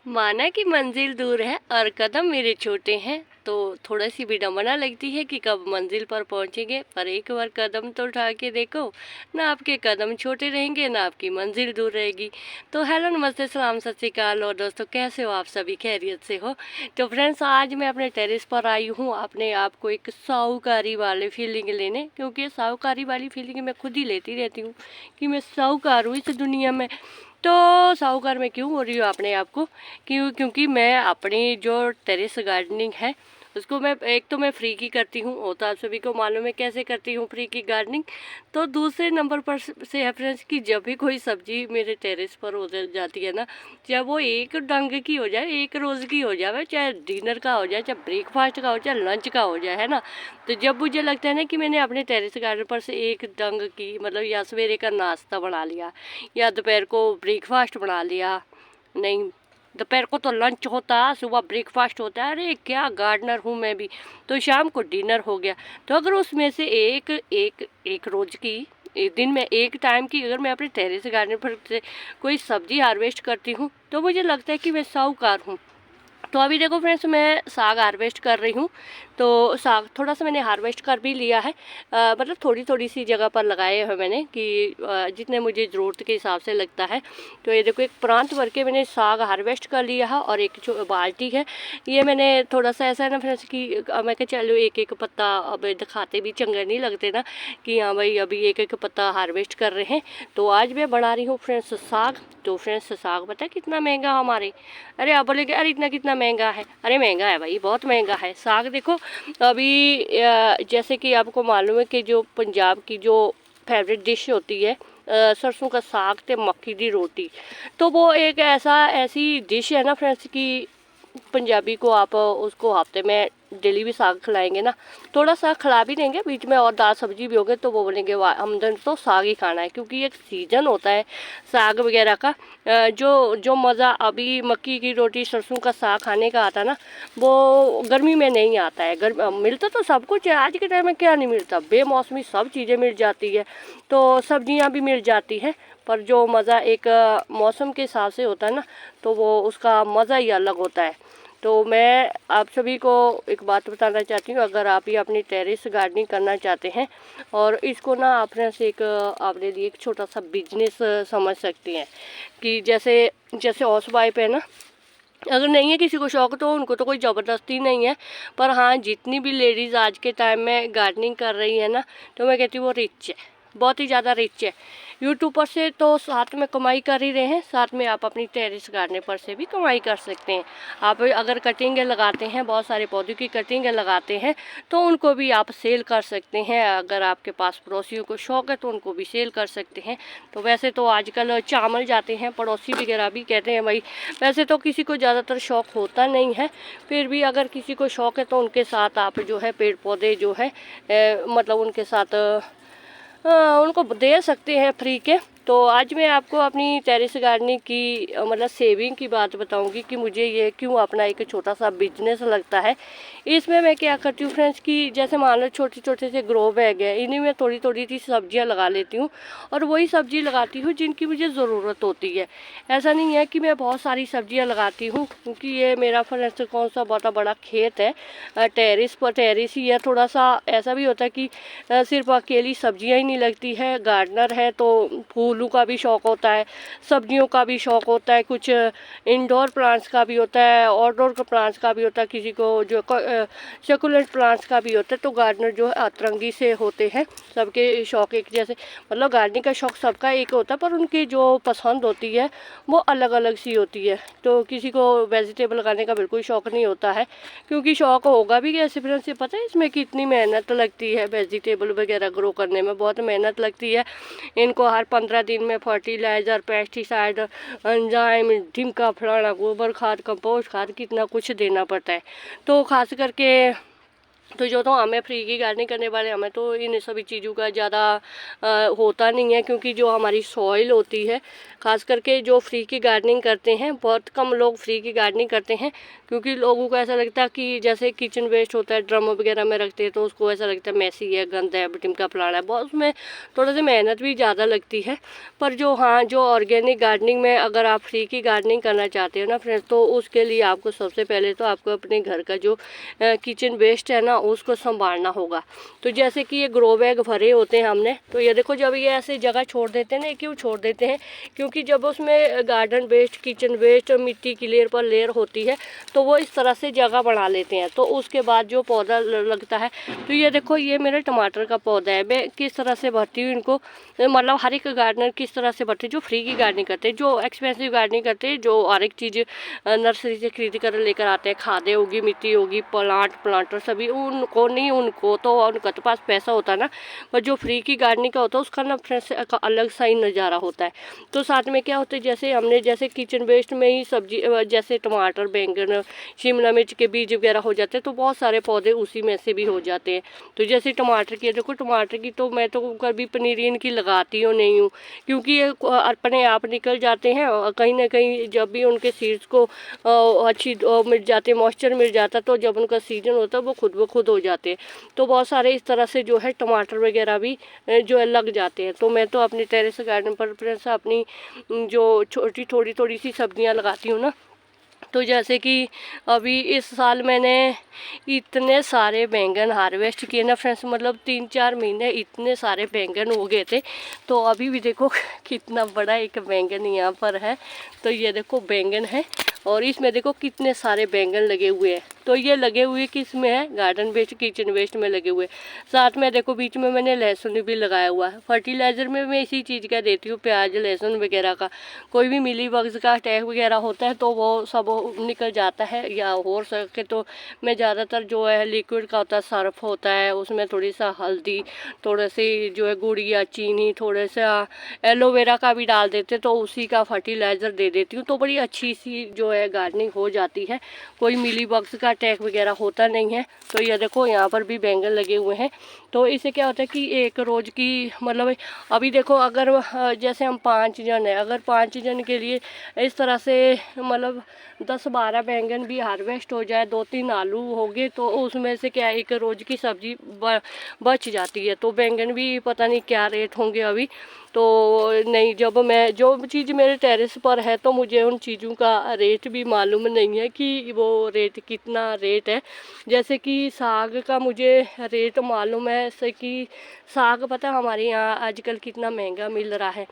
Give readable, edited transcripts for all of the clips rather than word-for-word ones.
माना कि मंजिल दूर है और कदम मेरे छोटे हैं, तो थोड़ा सी विडंबना लगती है कि कब मंजिल पर पहुंचेंगे। पर एक बार कदम तो उठा के देखो, ना आपके कदम छोटे रहेंगे ना आपकी मंजिल दूर रहेगी। तो हेलो, नमस्ते, सलाम, सत श्री अकाल। और दोस्तों, कैसे हो आप सभी? खैरियत से हो? तो फ्रेंड्स, आज मैं अपने टेरेस पर आई हूँ अपने आप को एक साहूकारी वाली फीलिंग लेने, क्योंकि ये साहूकारी वाली फीलिंग मैं खुद ही लेती रहती हूँ कि मैं साहूकार हूँ इस दुनिया में। तो साहूकार मैं क्यों हो रही हूँ अपने आप को? क्योंकि मैं अपनी जो टेरेस गार्डनिंग है उसको मैं एक तो मैं फ्री की करती हूँ, वो तो आप सभी को मालूम है कैसे करती हूँ फ्री की गार्डनिंग। तो दूसरे नंबर पर से है फ्रेंड्स कि जब भी कोई सब्जी मेरे टेरेस पर हो जाती है ना, चाहे वो एक डंग की हो जाए, एक रोज़ की हो जाए, चाहे डिनर का हो जाए, चाहे ब्रेकफास्ट का हो, चाहे लंच का हो जाए, है ना। तो जब मुझे लगता है ना कि मैंने अपने टेरेस गार्डन पर से एक डंग की मतलब या सवेरे का नाश्ता बना लिया या दोपहर को ब्रेकफास्ट बना लिया, नहीं दोपहर को तो लंच होता, सुबह ब्रेकफास्ट होता है, अरे क्या गार्डनर हूँ मैं भी। तो शाम को डिनर हो गया। तो अगर उसमें से एक एक एक रोज़ की, एक दिन में एक टाइम की, अगर मैं अपने टेरेस गार्डन पर से कोई सब्जी हार्वेस्ट करती हूँ तो मुझे लगता है कि मैं साहूकार हूँ। तो अभी देखो फ्रेंड्स, मैं साग हार्वेस्ट कर रही हूँ। तो साग थोड़ा सा मैंने हार्वेस्ट कर भी लिया है, मतलब थोड़ी थोड़ी सी जगह पर लगाए हैं मैंने कि जितने मुझे ज़रूरत के हिसाब से लगता है। तो ये देखो, एक प्रांत भर के मैंने साग हार्वेस्ट कर लिया है और एक जो बाल्टी है, ये मैंने थोड़ा सा ऐसा है ना फ्रेंड्स कि मैं क्या चलो एक एक पत्ता अब दिखाते भी चंगे नहीं लगते ना कि हाँ भाई अभी एक एक पत्ता हार्वेस्ट कर रहे हैं। तो आज मैं बना रही हूँ फ्रेंड्स साग। तो फ्रेंड्स, साग पता है कितना महंगा हमारे? अरे आप बोले कि अरे इतना कितना महंगा है? अरे महंगा है भाई, बहुत महंगा है साग। देखो अभी जैसे कि आपको मालूम है कि जो पंजाब की जो फेवरेट डिश होती है सरसों का साग ते मक्की दी रोटी, तो वो एक ऐसी डिश है ना फ्रेंड्स कि पंजाबी को आप उसको हफ्ते में डेली भी साग खिलाएंगे ना, थोड़ा सा खिला भी देंगे बीच में और दाल सब्जी भी होगे, तो वो बोलेंगे वाह हमने तो साग ही खाना है। क्योंकि एक सीजन होता है साग वगैरह का। जो जो मज़ा अभी मक्की की रोटी सरसों का साग खाने का आता ना, वो गर्मी में नहीं आता है। मिलता तो सब कुछ है, आज के टाइम में क्या नहीं मिलता, बेमौसमी सब चीज़ें मिल जाती है, तो सब्जियां भी मिल जाती हैं। पर जो मज़ा एक मौसम के हिसाब से होता है ना, तो वो उसका मज़ा ही अलग होता है। तो मैं आप सभी को एक बात बताना चाहती हूँ, अगर आप ये अपनी टेरेस गार्डनिंग करना चाहते हैं और इसको ना आपने से एक अपने लिए एक छोटा सा बिजनेस समझ सकती हैं कि जैसे जैसे हाउस वाइफ है ना, अगर नहीं है किसी को शौक तो उनको तो कोई ज़बरदस्ती नहीं है। पर हाँ, जितनी भी लेडीज़ आज के टाइम में गार्डनिंग कर रही है ना, तो मैं कहती हूँ वो रिच है, बहुत ही ज़्यादा रिच है। यूट्यूब पर से तो साथ में कमाई कर ही रहे हैं, साथ में आप अपनी टेरेस गार्डन पर से भी कमाई कर सकते हैं। आप अगर कटिंगें लगाते हैं, बहुत सारे पौधों की कटिंगें लगाते हैं, तो उनको भी आप सेल कर सकते हैं। अगर आपके पास पड़ोसियों को शौक़ है तो उनको भी सेल कर सकते हैं। तो वैसे तो आजकल चावल जाते हैं पड़ोसी वगैरह भी कहते हैं भाई, वैसे तो किसी को ज़्यादातर शौक़ होता नहीं है, फिर भी अगर किसी को शौक़ है तो उनके साथ आप जो है पेड़ पौधे जो है मतलब उनके साथ उनको दे सकते हैं फ्री के। तो आज मैं आपको अपनी टेरेस गार्डनिंग की मतलब सेविंग की बात बताऊंगी कि मुझे ये क्यों अपना एक छोटा सा बिजनेस लगता है। इसमें मैं क्या करती हूँ फ्रेंड्स कि जैसे मान लो छोटे छोटे से ग्रो बैग है, इन्हीं में थोड़ी थोड़ी सी सब्जियाँ लगा लेती हूँ और वही सब्जी लगाती हूँ जिनकी मुझे ज़रूरत होती है। ऐसा नहीं है कि मैं बहुत सारी सब्जियाँ लगाती हूँ, क्योंकि ये मेरा फ्रेंड्स कौन सा बहुत बड़ा खेत है, टेरिस ही है। थोड़ा सा ऐसा भी होता है कि सिर्फ अकेली सब्जियाँ ही नहीं लगती है, गार्डनर है तो फूलों का भी शौक़ होता है, सब्जियों का भी शौक़ होता है, कुछ इंडोर प्लांट्स का भी होता है, आउटडोर प्लांट्स का भी होता है, किसी को जो सक्यूलेंट प्लांट्स का भी होता है। तो गार्डनर जो है अतरंगी से होते हैं, सबके शौक़ एक जैसे, मतलब गार्डनिंग का शौक़ सबका एक होता है, पर उनकी जो पसंद होती है वो अलग अलग सी होती है। तो किसी को वेजिटेबल लगाने का बिल्कुल शौक़ नहीं होता है, क्योंकि शौक़ होगा भी कैसे फ्रेंड्स, से पता है इसमें कितनी मेहनत लगती है। वेजिटेबल वगैरह ग्रो करने में बहुत मेहनत लगती है। इनको हर 15 दिन में फर्टिलाइज़र, पेस्टिसाइड, एंजाइम, ढिमका फलाना, गोबर खाद, कंपोस्ट खाद, कितना कुछ देना पड़ता है। तो खास करके तो हमें फ्री की गार्डनिंग करने वाले हमें तो इन सभी चीज़ों का ज़्यादा होता नहीं है, क्योंकि जो हमारी सॉइल होती है, ख़ास करके जो फ्री की गार्डनिंग करते हैं, बहुत कम लोग फ्री की गार्डनिंग करते हैं, क्योंकि लोगों को ऐसा लगता है कि जैसे किचन वेस्ट होता है ड्रम वगैरह में रखते हैं तो उसको ऐसा लगता है मैसी है, गंद है, टिमका फलाना है, बहुत उसमें थोड़ा सी मेहनत भी ज़्यादा लगती है। पर जो ऑर्गेनिक गार्डनिंग में अगर आप फ्री की गार्डनिंग करना चाहते हो ना फ्रेंड्स, तो उसके लिए आपको सबसे पहले तो आपको अपने घर का जो किचन वेस्ट है ना उसको संभालना होगा। तो जैसे कि ये ग्रो बैग भरे होते हैं हमने, तो ये देखो जब ये ऐसे जगह छोड़ देते हैं ना, क्यों छोड़ देते हैं, क्योंकि जब उसमें गार्डन वेस्ट, किचन वेस्ट, मिट्टी की लेयर पर लेयर होती है तो वो इस तरह से जगह बना लेते हैं। तो उसके बाद जो पौधा लगता है, तो ये देखो ये मेरे टमाटर का पौधा है, मैं किस तरह से भरती हूँ इनको, मतलब हर एक गार्डनर किस तरह से भरते हैं जो फ्री की गार्डनिंग करते हैं, जो एक्सपेंसिव गार्डनिंग करते हैं, जो हर एक चीज़ नर्सरी से खरीद कर लेकर आते हैं, खादें होगी, मिट्टी होगी, प्लांटर सभी, उनको नहीं, उनका तो पास पैसा होता है ना। पर जो फ्री की गार्डनिंग का होता है उसका ना फ्रेंड्स अलग सा ही नज़ारा होता है। तो साथ में क्या होता है, जैसे हमने जैसे किचन वेस्ट में ही सब्जी, जैसे टमाटर, बैंगन, शिमला मिर्च के बीज वगैरह हो जाते हैं, तो बहुत सारे पौधे उसी में से भी हो जाते हैं। तो जैसे टमाटर की, देखो टमाटर की तो मैं तो कभी पनीरी इनकी लगाती हूँ नहीं हूँ, क्योंकि ये अपने आप निकल जाते हैं, और कहीं ना कहीं जब भी उनके सीड्स को अच्छी मिल जाते, मॉइस्चर मिल जाता, तो जब उनका सीजन होता है वो खुद ब खुद हो जाते हैं। तो बहुत सारे इस तरह से जो है टमाटर वगैरह भी जो है लग जाते हैं। तो मैं तो अपनी टेरेस गार्डन पर फ्रेंड्स अपनी जो छोटी थोड़ी सी सब्जियां लगाती हूँ ना, तो जैसे कि अभी इस साल मैंने इतने सारे बैंगन हार्वेस्ट किए ना फ्रेंड्स, मतलब 3-4 महीने इतने सारे बैंगन हो गए थे। तो अभी भी देखो कितना बड़ा एक बैंगन यहाँ पर है। तो ये देखो बैंगन है, और इसमें देखो कितने सारे बैंगन लगे हुए हैं। तो ये लगे हुए किस में है, गार्डन वेस्ट, किचन वेस्ट में लगे हुए। साथ में देखो बीच में मैंने लहसुन भी लगाया हुआ है। फर्टिलाइज़र में मैं इसी चीज़ का देती हूँ, प्याज, लहसुन वगैरह का। कोई भी मिली बग्स का अटैक वगैरह होता है तो वो सब निकल जाता है, या हो सके तो मैं ज़्यादातर जो है लिक्विड का होता है, सर्फ होता है, उसमें थोड़ी सा हल्दी, थोड़ी सी जो है गुड़ या चीनी, थोड़े सा एलोवेरा का भी डाल देते, तो उसी का फर्टिलाइज़र दे देती हूँ। तो बड़ी अच्छी सी जो है गार्डनिंग हो जाती है, कोई मिली बग्स का अटैक वगैरह होता नहीं है। तो ये देखो यहाँ पर भी बैंगन लगे हुए हैं। तो इससे क्या होता है कि एक रोज़ की, मतलब अभी देखो अगर जैसे हम 5 जन हैं, अगर 5 जन के लिए इस तरह से मतलब 10-12 बैंगन भी हार्वेस्ट हो जाए, 2-3 आलू हो गए, तो उसमें से क्या एक रोज़ की सब्जी बच जाती है। तो बैंगन भी पता नहीं क्या रेट होंगे अभी, तो नहीं, जब मैं जो चीज़ मेरे टेरेस पर है तो मुझे उन चीज़ों का रेट भी मालूम नहीं है कि वो रेट कितना रेट है। जैसे कि साग का मुझे रेट मालूम है, जैसे कि साग पता है हमारे यहाँ आजकल कितना महंगा मिल रहा है।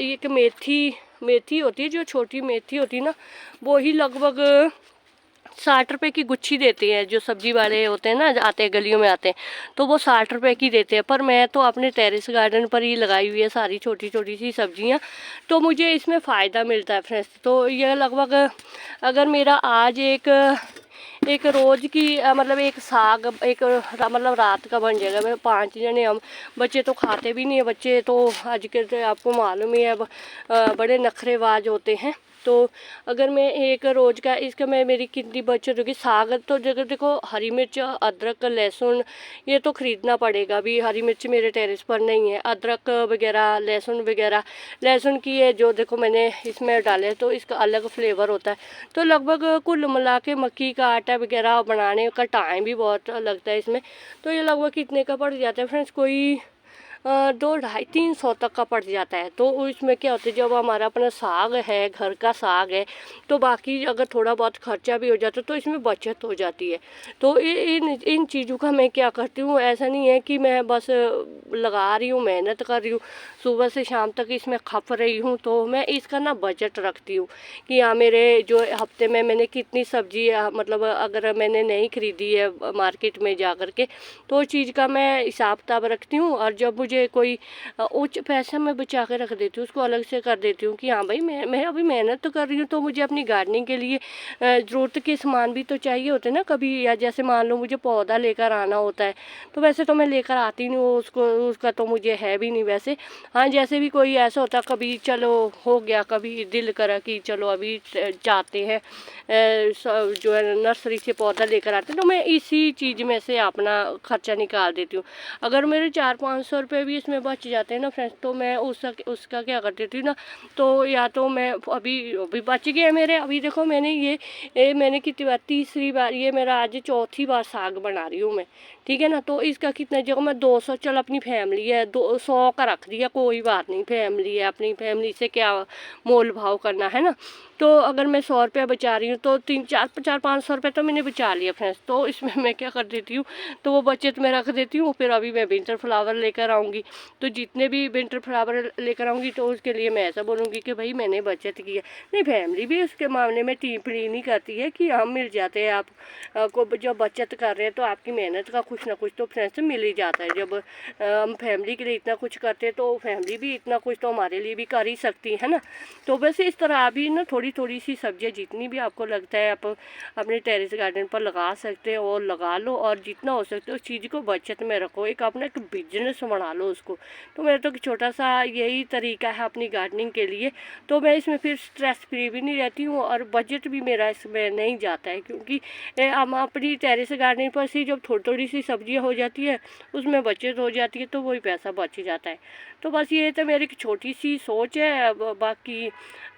एक मेथी होती है, जो छोटी मेथी होती है ना, वो ही लगभग 60 रुपये की गुच्छी देते हैं। जो सब्जी वाले होते हैं ना, आते हैं गलियों में आते हैं, तो वो 60 रुपये की देते हैं। पर मैं तो अपने टेरेस गार्डन पर ही लगाई हुई है सारी छोटी छोटी सी सब्जियां, तो मुझे इसमें फ़ायदा मिलता है फ्रेंड्स। तो यह लगभग अगर मेरा आज एक रोज़ की मतलब एक साग एक मतलब रात का बन जाएगा। मैं 5 जने हम, बच्चे तो खाते भी नहीं है, बच्चे तो आजकल तो आपको मालूम ही है बड़े नखरेबाज होते हैं। तो अगर मैं एक रोज़ का इसका मैं मेरी कितनी बचत होगी। साग तो जगह देखो, हरी मिर्च, अदरक, लहसुन ये तो ख़रीदना पड़ेगा। अभी हरी मिर्च मेरे टेरेस पर नहीं है, अदरक वगैरह, लहसुन वगैरह, लहसुन की है जो देखो मैंने इसमें डाले, तो इसका अलग फ्लेवर होता है। तो लगभग कुल मिला के मक्की का आटा वगैरह बनाने का टाइम भी बहुत लगता है इसमें। तो ये लगभग कितने का पड़ जाता है फ्रेंड्स, कोई 200-250-300 तक का पड़ जाता है। तो इसमें क्या होता है, जब हमारा अपना साग है, घर का साग है, तो बाकी अगर थोड़ा बहुत खर्चा भी हो जाता है तो इसमें बचत हो जाती है। तो इन चीज़ों का मैं क्या करती हूँ, ऐसा नहीं है कि मैं बस लगा रही हूँ, मेहनत कर रही हूँ, सुबह से शाम तक इसमें खप रही हूँ। तो मैं इसका ना बजट रखती हूँ कि हाँ, मेरे जो हफ्ते में मैंने कितनी सब्जी, मतलब अगर मैंने नहीं खरीदी है मार्केट में जा कर के, तो चीज़ का मैं हिसाब किताब रखती हूँ। और जब मुझे मुझे कोई उच्च पैसा मैं बचा के रख देती हूँ, उसको अलग से कर देती हूँ कि हाँ भाई मैं अभी मेहनत तो कर रही हूँ, तो मुझे अपनी गार्डनिंग के लिए ज़रूरत के सामान भी तो चाहिए होते हैं ना कभी। या जैसे मान लो मुझे पौधा लेकर आना होता है, तो वैसे तो मैं लेकर आती नहीं हूँ उसको, उसका तो मुझे है भी नहीं वैसे। हाँ, जैसे भी कोई ऐसा होता कभी चलो हो गया, कभी दिल करा कि चलो अभी जाते हैं जो है नर्सरी से पौधा लेकर आते हैं, तो मैं इसी चीज़ में से अपना खर्चा निकाल देती हूँ। अगर मेरे 400-500 रुपये भी इसमें बच जाते हैं ना फ्रेंड्स, तो मैं उसका क्या कर देती हूँ ना, तो या तो मैं अभी बच गए मेरे। अभी देखो मैंने मैंने कितनी बार, तीसरी बार, ये मेरा आज चौथी बार साग बना रही हूँ मैं, ठीक है ना। तो इसका कितना, जो मैं 200, चल अपनी फैमिली है 200 का रख दिया, कोई बात नहीं, फैमिली है, अपनी फैमिली से क्या मोल भाव करना है ना। तो अगर मैं 100 रुपया बचा रही हूँ तो 300-400-500 रुपये तो मैंने बचा लिया फ्रेंड्स। तो इसमें मैं क्या कर देती हूँ, तो वो बचत में रख देती हूँ। फिर अभी मैं विंटर फ्लावर लेकर आऊँगी, तो जितने भी विंटर फ्लावर लेकर आऊँगी तो उसके लिए मैं ऐसा बोलूँगी कि भाई मैंने बचत की है। नहीं, फैमिली भी उसके मामले में टिप्पणी नहीं करती है कि हम मिल जाते हैं, आपको जो बचत कर रहे हैं तो आपकी मेहनत का कुछ ना कुछ तो फ्रेंड्स मिल ही जाता है। जब हम फैमिली के लिए इतना कुछ करते हैं तो फैमिली भी इतना कुछ तो हमारे लिए भी कर ही सकती है ना। तो बस इस तरह भी ना थोड़ी सी सब्जियां जितनी भी आपको लगता है आप अपने टेरेस गार्डन पर लगा सकते हो और लगा लो, और जितना हो सकता है उस चीज़ को बचत में रखो, एक अपना एक बिजनेस बना लो उसको। तो मेरा तो छोटा सा यही तरीका है अपनी गार्डनिंग के लिए। तो मैं इसमें फिर स्ट्रेस फ्री भी नहीं रहती हूँ और बजट भी मेरा इसमें नहीं जाता है, क्योंकि हम अपनी टेरेस गार्डनिंग पर से जब थोड़ी सी सब्जियाँ हो जाती है उसमें बचत हो जाती है, तो वही पैसा बच जाता है। तो बस ये तो मेरी एक छोटी सी सोच है। बाकी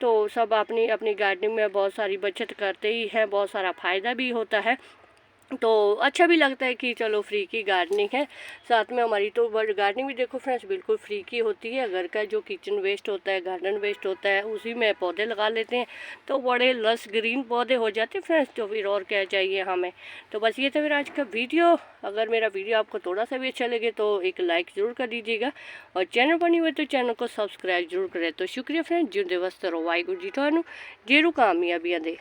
तो सब अपनी अपनी गार्डनिंग में बहुत सारी बचत करते ही हैं, बहुत सारा फ़ायदा भी होता है, तो अच्छा भी लगता है कि चलो फ्री की गार्डनिंग है। साथ में हमारी तो गार्डनिंग भी देखो फ्रेंड्स बिल्कुल फ्री की होती है। घर का जो किचन वेस्ट होता है, गार्डन वेस्ट होता है, उसी में पौधे लगा लेते हैं तो बड़े लस ग्रीन पौधे हो जाते हैं फ्रेंड्स। तो फिर और क्या चाहिए हमें। तो बस ये था मेरा आज का वीडियो। अगर मेरा वीडियो आपको थोड़ा सा भी अच्छा लगे तो एक लाइक ज़रूर कर दीजिएगा, और चैनल पर नहीं हुए तो चैनल को सब्सक्राइब जरूर करें। तो शुक्रिया फ्रेंड्स, जिंदे वस्त रहो, वाहिगुरू जी थानू जेरू कामयाबियां दे।